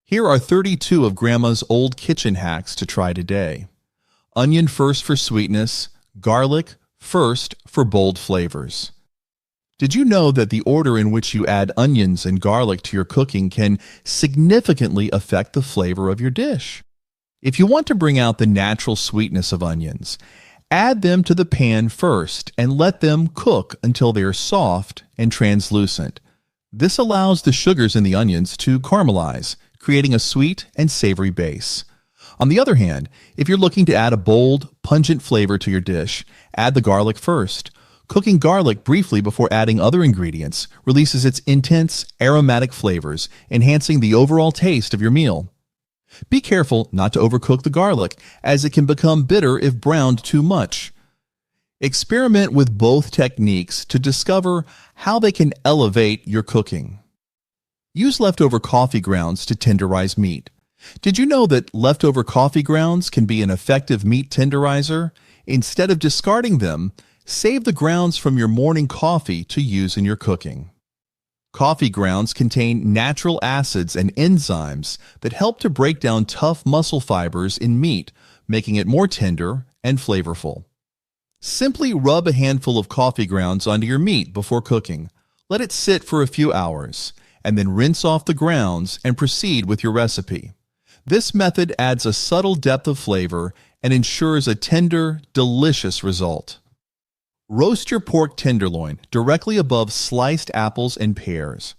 Here are 32 of Grandma's old kitchen hacks to try today. Onion first for sweetness, garlic first for bold flavors. Did you know that the order in which you add onions and garlic to your cooking can significantly affect the flavor of your dish? If you want to bring out the natural sweetness of onions, add them to the pan first and let them cook until they are soft and translucent. This allows the sugars in the onions to caramelize, creating a sweet and savory base. On the other hand, if you're looking to add a bold, pungent flavor to your dish, add the garlic first. Cooking garlic briefly before adding other ingredients releases its intense, aromatic flavors, enhancing the overall taste of your meal. Be careful not to overcook the garlic, as it can become bitter if browned too much. Experiment with both techniques to discover how they can elevate your cooking. Use leftover coffee grounds to tenderize meat. Did you know that leftover coffee grounds can be an effective meat tenderizer? Instead of discarding them, save the grounds from your morning coffee to use in your cooking. Coffee grounds contain natural acids and enzymes that help to break down tough muscle fibers in meat, making it more tender and flavorful. Simply rub a handful of coffee grounds onto your meat before cooking. Let it sit for a few hours, and then rinse off the grounds and proceed with your recipe. This method adds a subtle depth of flavor and ensures a tender, delicious result. Roast your pork tenderloin directly above sliced apples and pears.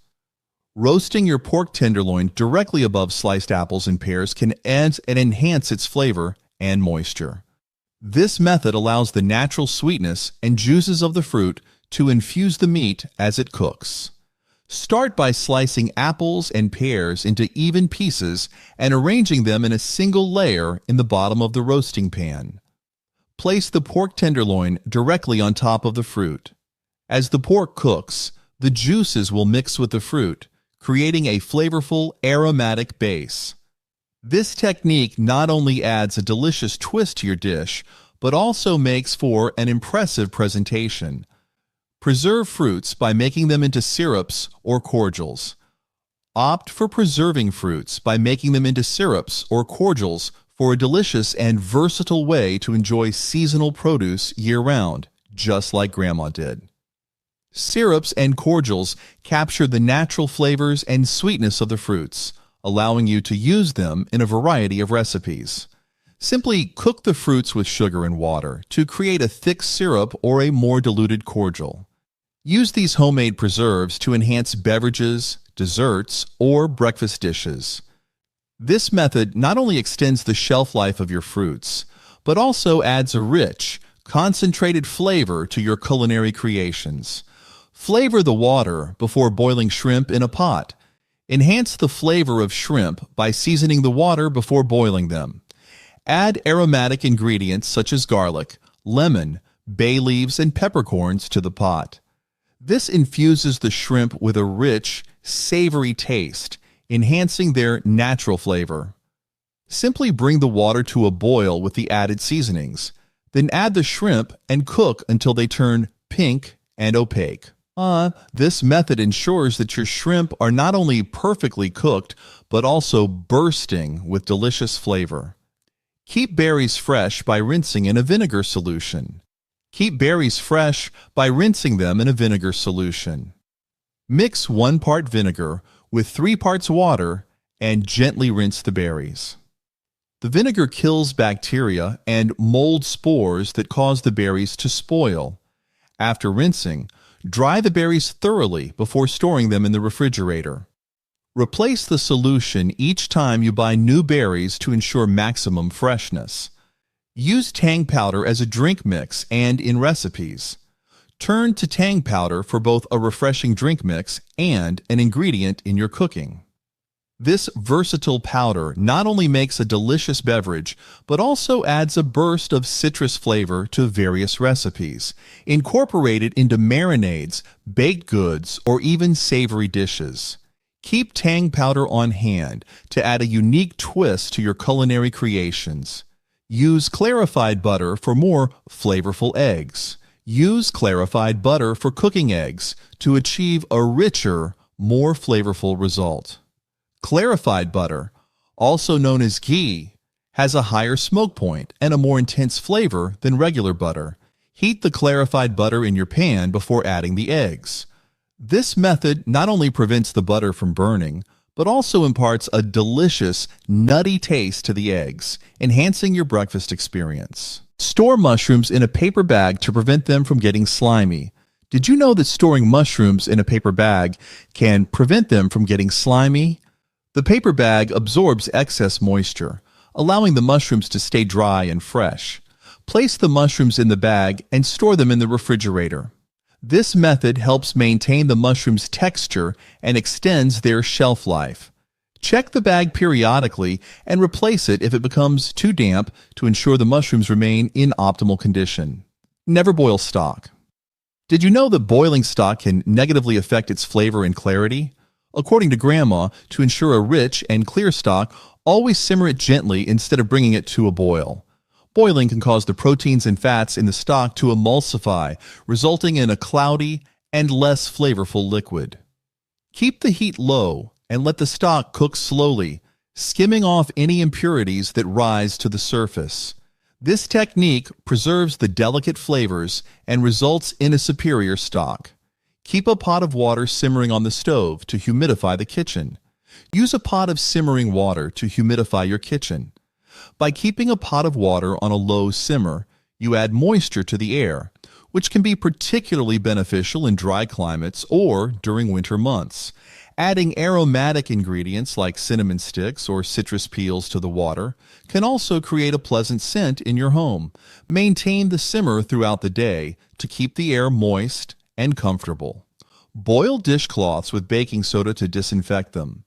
Roasting your pork tenderloin directly above sliced apples and pears can add and enhance its flavor and moisture. This method allows the natural sweetness and juices of the fruit to infuse the meat as it cooks. Start by slicing apples and pears into even pieces and arranging them in a single layer in the bottom of the roasting pan. Place the pork tenderloin directly on top of the fruit. As the pork cooks, the juices will mix with the fruit, creating a flavorful, aromatic base. This technique not only adds a delicious twist to your dish, but also makes for an impressive presentation. Preserve fruits by making them into syrups or cordials. Opt for preserving fruits by making them into syrups or cordials for a delicious and versatile way to enjoy seasonal produce year-round, just like Grandma did. Syrups and cordials capture the natural flavors and sweetness of the fruits, allowing you to use them in a variety of recipes. Simply cook the fruits with sugar and water to create a thick syrup or a more diluted cordial. Use these homemade preserves to enhance beverages, desserts, or breakfast dishes. This method not only extends the shelf life of your fruits, but also adds a rich, concentrated flavor to your culinary creations. Flavor the water before boiling shrimp in a pot. Enhance the flavor of shrimp by seasoning the water before boiling them. Add aromatic ingredients such as garlic, lemon, bay leaves, and peppercorns to the pot. This infuses the shrimp with a rich, savory taste, enhancing their natural flavor. Simply bring the water to a boil with the added seasonings. Then add the shrimp and cook until they turn pink and opaque. This method ensures that your shrimp are not only perfectly cooked, but also bursting with delicious flavor. Keep berries fresh by rinsing in a vinegar solution. Keep berries fresh by rinsing them in a vinegar solution. Mix 1 part vinegar with 3 parts water and gently rinse the berries. The vinegar kills bacteria and mold spores that cause the berries to spoil. After rinsing, dry the berries thoroughly before storing them in the refrigerator. Replace the solution each time you buy new berries to ensure maximum freshness. Use Tang powder as a drink mix and in recipes. Turn to Tang powder for both a refreshing drink mix and an ingredient in your cooking. This versatile powder not only makes a delicious beverage, but also adds a burst of citrus flavor to various recipes. Incorporate it into marinades, baked goods, or even savory dishes. Keep Tang powder on hand to add a unique twist to your culinary creations. Use clarified butter for more flavorful eggs. Use clarified butter for cooking eggs to achieve a richer, more flavorful result. Clarified butter, also known as ghee, has a higher smoke point and a more intense flavor than regular butter. Heat the clarified butter in your pan before adding the eggs. This method not only prevents the butter from burning, but also imparts a delicious, nutty taste to the eggs, enhancing your breakfast experience. Store mushrooms in a paper bag to prevent them from getting slimy. Did you know that storing mushrooms in a paper bag can prevent them from getting slimy? The paper bag absorbs excess moisture, allowing the mushrooms to stay dry and fresh. Place the mushrooms in the bag and store them in the refrigerator. This method helps maintain the mushroom's texture and extends their shelf life. Check the bag periodically and replace it if it becomes too damp to ensure the mushrooms remain in optimal condition. Never boil stock. Did you know that boiling stock can negatively affect its flavor and clarity? According to Grandma, to ensure a rich and clear stock, always simmer it gently instead of bringing it to a boil. Boiling can cause the proteins and fats in the stock to emulsify, resulting in a cloudy and less flavorful liquid. Keep the heat low and let the stock cook slowly, skimming off any impurities that rise to the surface. This technique preserves the delicate flavors and results in a superior stock. Keep a pot of water simmering on the stove to humidify the kitchen. Use a pot of simmering water to humidify your kitchen. By keeping a pot of water on a low simmer, you add moisture to the air, which can be particularly beneficial in dry climates or during winter months. Adding aromatic ingredients like cinnamon sticks or citrus peels to the water can also create a pleasant scent in your home. Maintain the simmer throughout the day to keep the air moist and comfortable. Boil dishcloths with baking soda to disinfect them.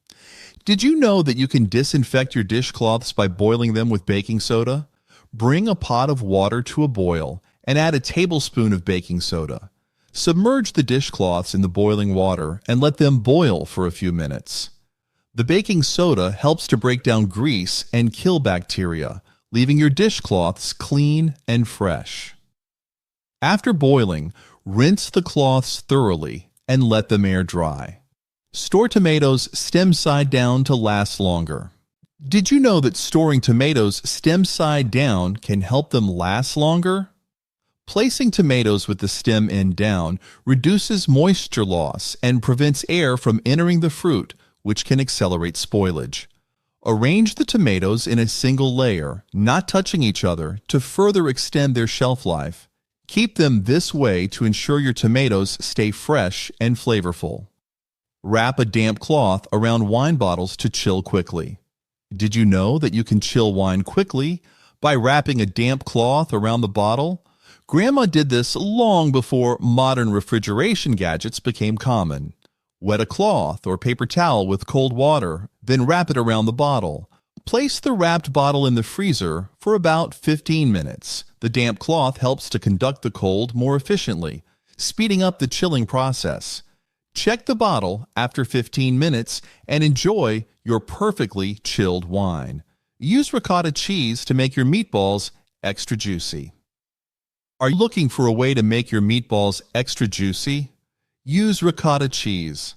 Did you know that you can disinfect your dishcloths by boiling them with baking soda? Bring a pot of water to a boil and add a tablespoon of baking soda. Submerge the dishcloths in the boiling water and let them boil for a few minutes. The baking soda helps to break down grease and kill bacteria, leaving your dishcloths clean and fresh. After boiling, rinse the cloths thoroughly and let them air dry. Store tomatoes stem side down to last longer. Did you know that storing tomatoes stem side down can help them last longer? Placing tomatoes with the stem end down reduces moisture loss and prevents air from entering the fruit, which can accelerate spoilage. Arrange the tomatoes in a single layer, not touching each other, to further extend their shelf life. Keep them this way to ensure your tomatoes stay fresh and flavorful. Wrap a damp cloth around wine bottles to chill quickly. Did you know that you can chill wine quickly by wrapping a damp cloth around the bottle? Grandma did this long before modern refrigeration gadgets became common. Wet a cloth or paper towel with cold water, then wrap it around the bottle. Place the wrapped bottle in the freezer for about 15 minutes. The damp cloth helps to conduct the cold more efficiently, speeding up the chilling process. Check the bottle after 15 minutes and enjoy your perfectly chilled wine. Use ricotta cheese to make your meatballs extra juicy. Are you looking for a way to make your meatballs extra juicy? Use ricotta cheese.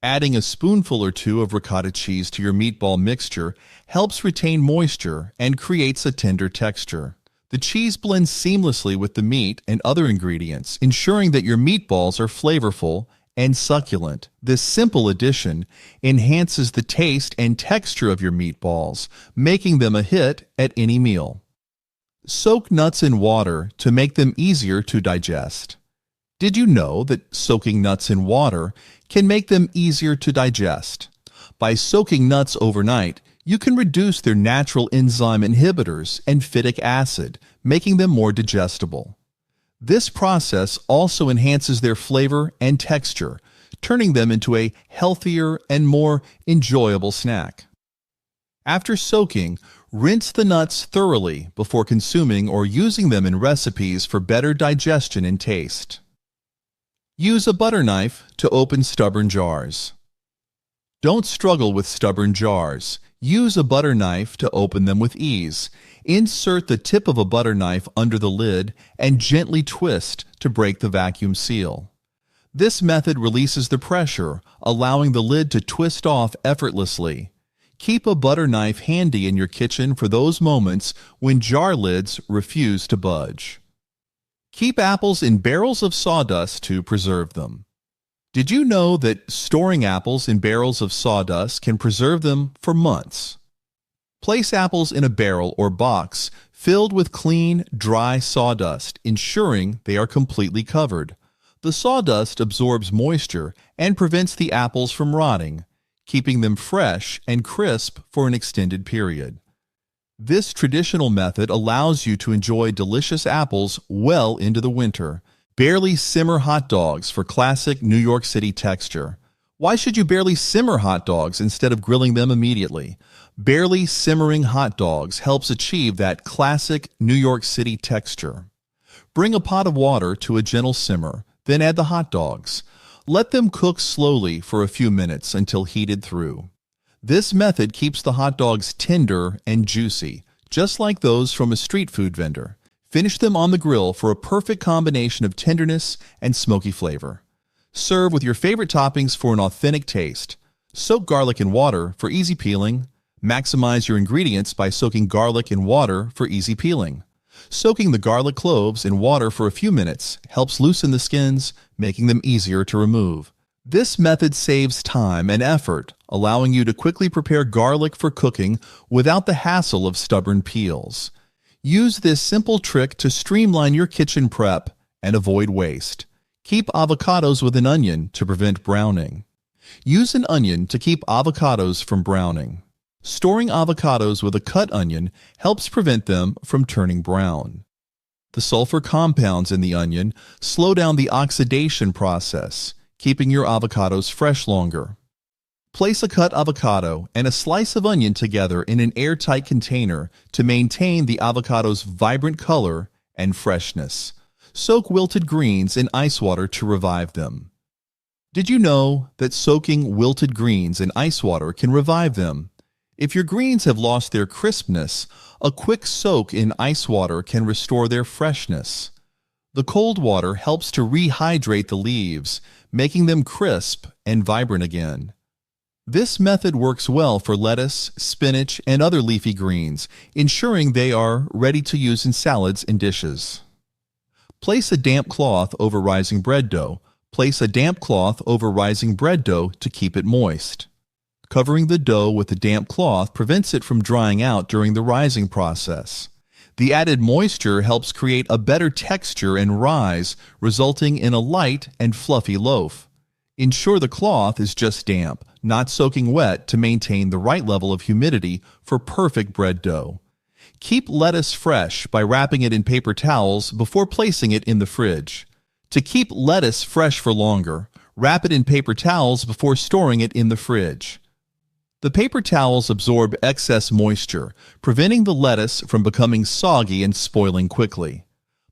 Adding a spoonful or two of ricotta cheese to your meatball mixture helps retain moisture and creates a tender texture. The cheese blends seamlessly with the meat and other ingredients, ensuring that your meatballs are flavorful and succulent. This simple addition enhances the taste and texture of your meatballs, making them a hit at any meal. Soak nuts in water to make them easier to digest. Did you know that soaking nuts in water can make them easier to digest? By soaking nuts overnight, you can reduce their natural enzyme inhibitors and phytic acid, making them more digestible. This process also enhances their flavor and texture, turning them into a healthier and more enjoyable snack. After soaking, rinse the nuts thoroughly before consuming or using them in recipes for better digestion and taste. Use a butter knife to open stubborn jars. Don't struggle with stubborn jars. Use a butter knife to open them with ease. Insert the tip of a butter knife under the lid and gently twist to break the vacuum seal. This method releases the pressure, allowing the lid to twist off effortlessly. Keep a butter knife handy in your kitchen for those moments when jar lids refuse to budge. Keep apples in barrels of sawdust to preserve them. Did you know that storing apples in barrels of sawdust can preserve them for months? Place apples in a barrel or box filled with clean, dry sawdust, ensuring they are completely covered. The sawdust absorbs moisture and prevents the apples from rotting, keeping them fresh and crisp for an extended period. This traditional method allows you to enjoy delicious apples well into the winter. Barely simmer hot dogs for classic New York City texture. Why should you barely simmer hot dogs instead of grilling them immediately? Barely simmering hot dogs helps achieve that classic New York City texture. Bring a pot of water to a gentle simmer, then add the hot dogs. Let them cook slowly for a few minutes until heated through. This method keeps the hot dogs tender and juicy, just like those from a street food vendor. Finish them on the grill for a perfect combination of tenderness and smoky flavor. Serve with your favorite toppings for an authentic taste. Soak garlic in water for easy peeling. Maximize your ingredients by soaking garlic in water for easy peeling. Soaking the garlic cloves in water for a few minutes helps loosen the skins, making them easier to remove. This method saves time and effort, allowing you to quickly prepare garlic for cooking without the hassle of stubborn peels. Use this simple trick to streamline your kitchen prep and avoid waste. Keep avocados with an onion to prevent browning. Use an onion to keep avocados from browning. Storing avocados with a cut onion helps prevent them from turning brown. The sulfur compounds in the onion slow down the oxidation process, keeping your avocados fresh longer. Place a cut avocado and a slice of onion together in an airtight container to maintain the avocado's vibrant color and freshness. Soak wilted greens in ice water to revive them. Did you know that soaking wilted greens in ice water can revive them? If your greens have lost their crispness, a quick soak in ice water can restore their freshness. The cold water helps to rehydrate the leaves, making them crisp and vibrant again. This method works well for lettuce, spinach, and other leafy greens, ensuring they are ready to use in salads and dishes. Place a damp cloth over rising bread dough. Place a damp cloth over rising bread dough to keep it moist. Covering the dough with a damp cloth prevents it from drying out during the rising process. The added moisture helps create a better texture and rise, resulting in a light and fluffy loaf. Ensure the cloth is just damp, not soaking wet, to maintain the right level of humidity for perfect bread dough. Keep lettuce fresh by wrapping it in paper towels before placing it in the fridge. To keep lettuce fresh for longer, wrap it in paper towels before storing it in the fridge. The paper towels absorb excess moisture, preventing the lettuce from becoming soggy and spoiling quickly.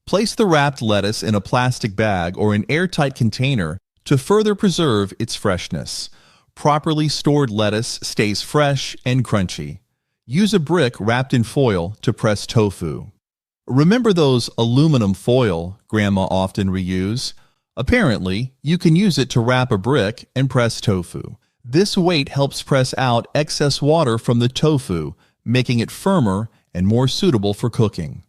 Place the wrapped lettuce in a plastic bag or an airtight container to further preserve its freshness. Properly stored lettuce stays fresh and crunchy. Use a brick wrapped in foil to press tofu. Remember those aluminum foil Grandma often reuse? Apparently, you can use it to wrap a brick and press tofu. This weight helps press out excess water from the tofu, making it firmer and more suitable for cooking.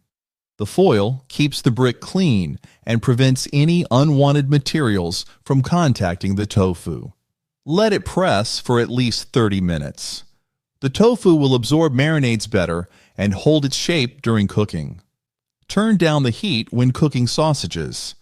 The foil keeps the brick clean and prevents any unwanted materials from contacting the tofu. Let it press for at least 30 minutes. The tofu will absorb marinades better and hold its shape during cooking. Turn down the heat when cooking sausages.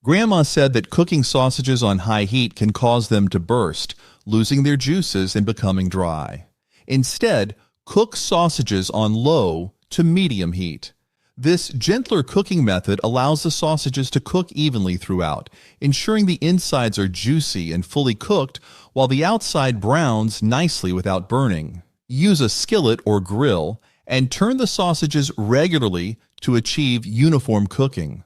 Grandma said that cooking sausages on high heat can cause them to burst, losing their juices and becoming dry. Instead, cook sausages on low to medium heat. This gentler cooking method allows the sausages to cook evenly throughout, ensuring the insides are juicy and fully cooked while the outside browns nicely without burning. Use a skillet or grill and turn the sausages regularly to achieve uniform cooking.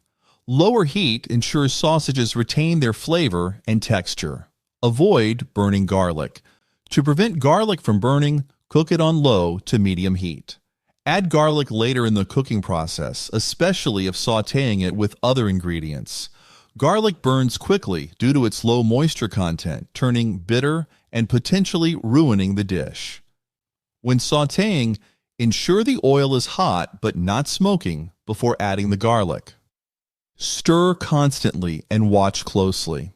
Lower heat ensures sausages retain their flavor and texture. Avoid burning garlic. To prevent garlic from burning, cook it on low to medium heat. Add garlic later in the cooking process, especially if sautéing it with other ingredients. Garlic burns quickly due to its low moisture content, turning bitter and potentially ruining the dish. When sautéing, ensure the oil is hot but not smoking before adding the garlic. Stir constantly and watch closely.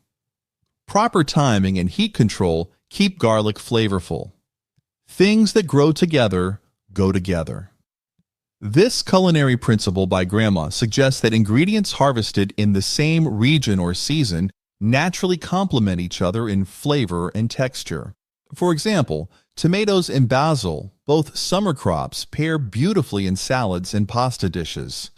Proper timing and heat control keep garlic flavorful. Things that grow together go together. This culinary principle by Grandma suggests that ingredients harvested in the same region or season naturally complement each other in flavor and texture. For example, tomatoes and basil, both summer crops, pair beautifully in salads and pasta dishes.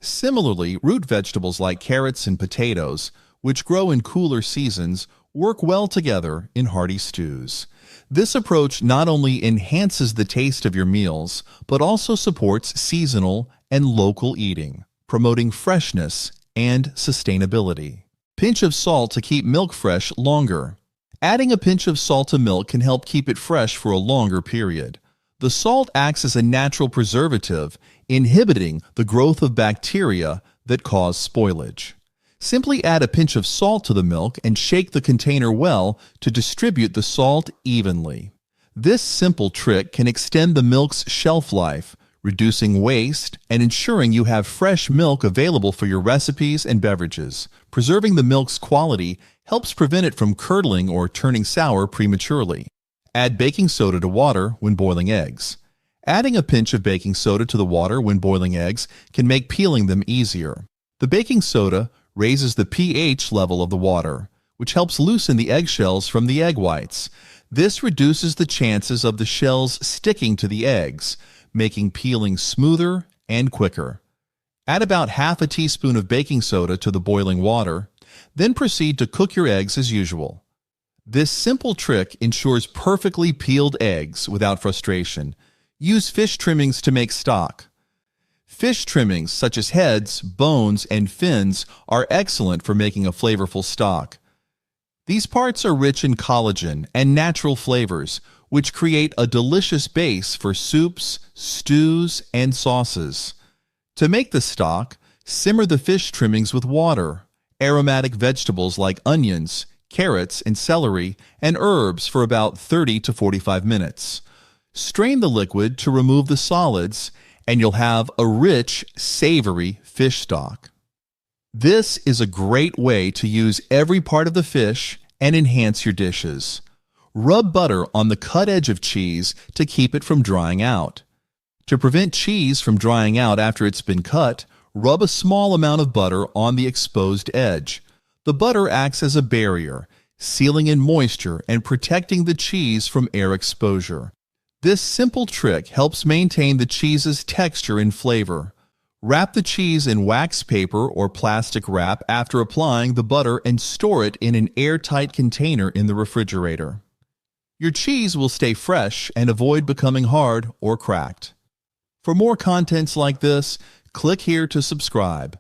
Similarly, root vegetables like carrots and potatoes, which grow in cooler seasons, work well together in hearty stews. This approach not only enhances the taste of your meals, but also supports seasonal and local eating, promoting freshness and sustainability. Pinch of salt to keep milk fresh longer. Adding a pinch of salt to milk can help keep it fresh for a longer period. The salt acts as a natural preservative, inhibiting the growth of bacteria that cause spoilage. Simply add a pinch of salt to the milk and shake the container well to distribute the salt evenly. This simple trick can extend the milk's shelf life, reducing waste and ensuring you have fresh milk available for your recipes and beverages. Preserving the milk's quality helps prevent it from curdling or turning sour prematurely. Add baking soda to water when boiling eggs. Adding a pinch of baking soda to the water when boiling eggs can make peeling them easier. The baking soda raises the pH level of the water, which helps loosen the eggshells from the egg whites. This reduces the chances of the shells sticking to the eggs, making peeling smoother and quicker. Add about half a teaspoon of baking soda to the boiling water, then proceed to cook your eggs as usual. This simple trick ensures perfectly peeled eggs without frustration. Use fish trimmings to make stock. Fish trimmings such as heads, bones, and fins are excellent for making a flavorful stock. These parts are rich in collagen and natural flavors, which create a delicious base for soups, stews, and sauces. To make the stock, simmer the fish trimmings with water, aromatic vegetables like onions, carrots, and celery, and herbs for about 30 to 45 minutes. Strain the liquid to remove the solids, and you'll have a rich, savory fish stock. This is a great way to use every part of the fish and enhance your dishes. Rub butter on the cut edge of cheese to keep it from drying out. To prevent cheese from drying out after it's been cut, rub a small amount of butter on the exposed edge. The butter acts as a barrier, sealing in moisture and protecting the cheese from air exposure. This simple trick helps maintain the cheese's texture and flavor. Wrap the cheese in wax paper or plastic wrap after applying the butter and store it in an airtight container in the refrigerator. Your cheese will stay fresh and avoid becoming hard or cracked. For more contents like this, click here to subscribe.